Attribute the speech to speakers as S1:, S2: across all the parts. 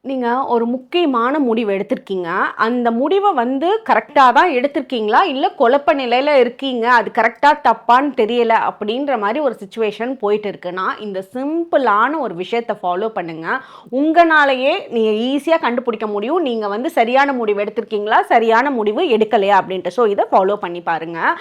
S1: நீங்க ஒரு முக்கியமான முடிவு எடுத்திருக்கீங்க. அந்த முடிவ வந்து கரெக்ட்டா தான் எடுத்திருக்கீங்களா? இல்ல குழப்ப நிலையில இருக்கீங்க. அது கரெக்ட்டா, தப்பான்னு தெரியல அப்படின்ற மாரி ஒரு சிச்சுவேஷன் போயிட்டு இருக்குன்னா, இந்த சிம்பிளான ஒரு விஷயத்த ஃபாலோ பண்ணுங்க. உங்கனாலேயே நீங்க ஈஸியா கண்டுபிடிக்க முடியும். நீங்க வந்து சரியான முடிவு எடுத்திருக்கீங்களா? சரியான முடிவு எடுக்கலையா? அப்படின்ட்டு. ஸோ இத ஃபாலோ பண்ணி பாருங்க.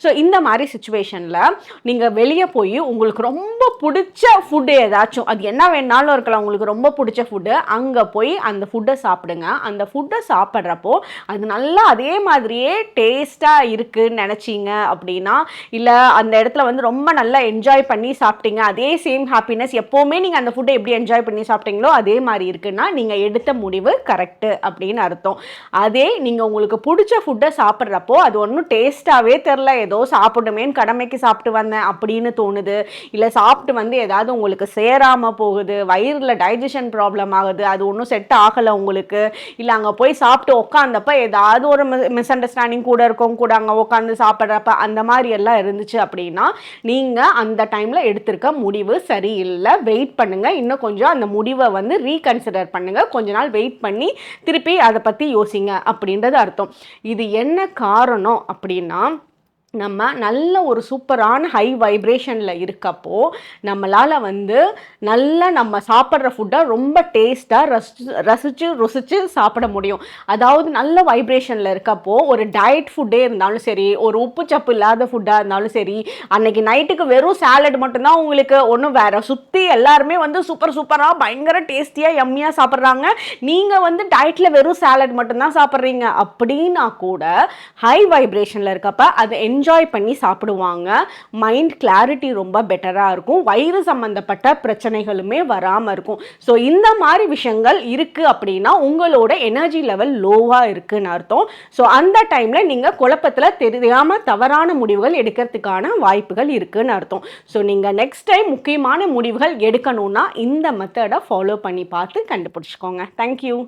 S1: ஸோ இந்த மாரி சிச்சுவேஷன்ல நீங்க வெளிய போய் உங்களுக்கு ரொம்ப புடிச்ச ஃபுட் ஏதாச்சும், அது என்ன வேணாலும் இருக்கலாம். உங்களுக்கு ரொம்ப புடிச்ச ஃபுட். அங்க போய் அந்த ஃபுட்டை சாப்பிடுங்க. அந்த ஃபுட்டை சாப்பிட்றப்போ அது நல்லா அதே மாதிரியே டேஸ்ட்டாக இருக்குன்னு நினச்சிங்க அப்படின்னா, இல்லை அந்த இடத்துல வந்து ரொம்ப நல்லா என்ஜாய் பண்ணி சாப்பிட்டீங்க, அதே சேம் ஹாப்பினஸ் எப்போவுமே நீங்கள் அந்த ஃபுட்டை எப்படி என்ஜாய் பண்ணி சாப்பிட்டீங்களோ அதே மாதிரி இருக்குன்னா நீங்கள் எடுத்த முடிவு கரெக்டு அப்படின்னு அர்த்தம். அதே நீங்கள் உங்களுக்கு பிடிச்ச ஃபுட்டை சாப்பிட்றப்போ அது ஒன்றும் டேஸ்ட்டாகவே தெரில, ஏதோ சாப்பிடுமேன்னு கடமைக்கு சாப்பிட்டு வந்தேன் அப்படின்னு தோணுது, இல்லை சாப்பிட்டு வந்து ஏதாவது உங்களுக்கு சேராமல் போகுது, வயிறில் டைஜஷன் ப்ராப்ளம் ஆகுது, அது ஒன்றும் செட் ஆகலை உங்களுக்கு, இல்லை அங்கே போய் சாப்பிட்டு உட்காந்தப்ப ஏதாவது ஒரு மிஸ் அண்டர்ஸ்டாண்டிங் கூட இருக்கவங்க கூட அங்கே உட்காந்து சாப்பிட்றப்ப அந்த மாதிரி எல்லாம் இருந்துச்சு அப்படின்னா நீங்கள் அந்த டைமில் எடுத்திருக்க முடிவு சரியில்லை. வெயிட் பண்ணுங்கள், இன்னும் கொஞ்சம் அந்த முடிவை வந்து ரீகன்சிடர் பண்ணுங்கள், கொஞ்ச நாள் வெயிட் பண்ணி திருப்பி அதை பற்றி யோசிங்க அப்படின்றது அர்த்தம். இது என்ன காரணம் அப்படின்னா, நம்ம நல்ல ஒரு சூப்பரான ஹை வைப்ரேஷனில் இருக்கப்போ நம்மளால் வந்து நல்லா நம்ம சாப்பிட்ற ஃபுட்டை ரொம்ப டேஸ்ட்டாக ரசித்து ருசித்து சாப்பிட முடியும். அதாவது நல்ல வைப்ரேஷனில் இருக்கப்போ ஒரு டயட் ஃபுட்டே இருந்தாலும் சரி, ஒரு உப்பு சப்பு இல்லாத ஃபுட்டாக இருந்தாலும் சரி, அன்னைக்கு நைட்டுக்கு வெறும் சாலட் மட்டும்தான் உங்களுக்கு, ஒன்றும் வேறு சுற்றி எல்லாருமே வந்து சூப்பராக பயங்கர டேஸ்டியாக எம்மியாக சாப்பிட்றாங்க, நீங்கள் வந்து டயட்டில் வெறும் சாலட் மட்டும்தான் சாப்பிட்றீங்க அப்படின்னா கூட ஹை வைப்ரேஷனில் இருக்கப்போ அதை என்ஜாய் பண்ணி சாப்பிடுவாங்க. மைண்ட் கிளாரிட்டி ரொம்ப பெட்டராக இருக்கும், வயிறு சம்மந்தப்பட்ட பிரச்சனைகளுமே வராமல் இருக்கும். ஸோ இந்த மாதிரி விஷயங்கள் இருக்குது அப்படின்னா உங்களோட எனர்ஜி லெவல் லோவாக இருக்குன்னு அர்த்தம். ஸோ அந்த டைமில் நீங்கள் குழப்பத்தில் தெரியாமல் தவறான முடிவுகள் எடுக்கிறதுக்கான வாய்ப்புகள் இருக்குன்னு அர்த்தம். ஸோ நீங்கள் நெக்ஸ்ட் டைம் முக்கியமான முடிவுகள் எடுக்கணும்னா இந்த மெத்தடை ஃபாலோ பண்ணி பார்த்து கண்டுபிடிச்சிக்கோங்க. தேங்க்யூ.